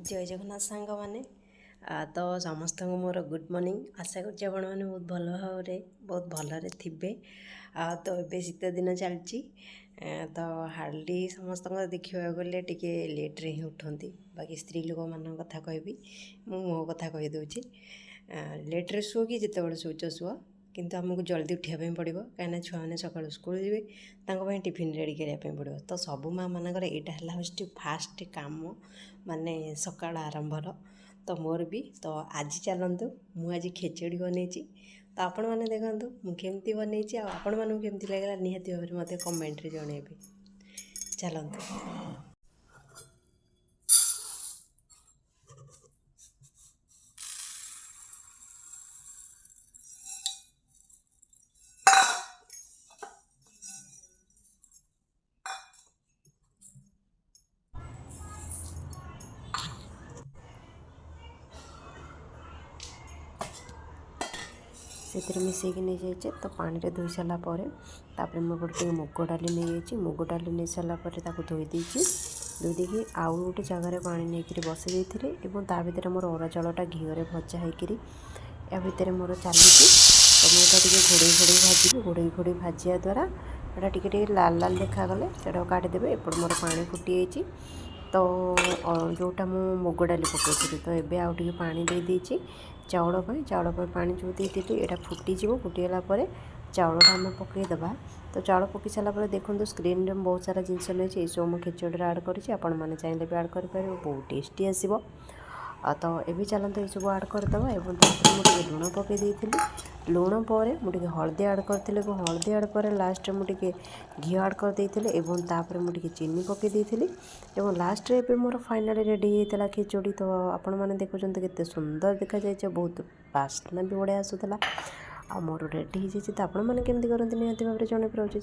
जय जगन्नाथ सांग मैंने तो समस्त मोर गुड मॉर्निंग आशा कर बहुत भल भाव बहुत भलरे थे तो ये शीत दिन चलती तो हार्डली समस्त देखा गले टी लेट्रे ही उठती बाकी स्त्री लोक मान कथा कहबी मो कथा कहीदे लेट्रे शुओ कि जिते शौच शुओ किंतु आमको जल्दी उठापी पड़ो कहीं छुआ मैंने सकाल स्कूल जी टिफिन रेडी करने पड़ो तो सबू माँ मानकर यहाँ हूँ फास्ट कम माने सकाल आरंभर तो मोर भी तो आज चलतु मुझे खेचड़ी बनई तो आपण मैंने देखूँ मुझे बनई आपण मानू केमती लगे निहाती भाव में मत कमेंट जनइबे चलतु। से मिसेक नहीं जाइए तो पानी रे धोई सारापर तापर मुझे मुग डाली नहीं जाइए मुग डाली नहीं सारापर धोई देखिए आउ गोटे जगार पानी नहीं बसई ता भर मोर अरा चाउलटा घीरे भजा होकर या भितर मोर चली तो मुझे घोड़े घोड़े भाजी घोड़े घोड़े भाजा द्वारा यहाँ टे लाल लाल देखागले से काटिदेवे एपट मोर पानी फुटी जाइए तो जोटा मुग डाली पकई तो ये आउ टे पानी दे देती चाउल पानी जो देती यहाँ फुटीज फुटीगला चाउलटा आम पकईदबा तो चाउल पकई सारापर देखो स्क्रीन में बहुत सारा जिनस नहीं ये सब मुझे खेचड़ी आड कर चाहिए भी आड कर बहुत टेस्टी आसो तो ये चलते ये सब आड करदे मुझे लुण पकई देती लुण पर मुझे हलदी आड करी हलदी आड पर लास्ट मुझे घी आड कर मुझे चीनी पकई देती लास्ट रे मोर फाइनाल रेडी होता खेचड़ी तो आपण मैंने देखुं के सुंदर देखा जाए बहुत बास्ना भी बढ़िया आसूला आ मोर रेडी हो जाए तो आपण मैंने केमती करते निहाती भाव में जन पाचे।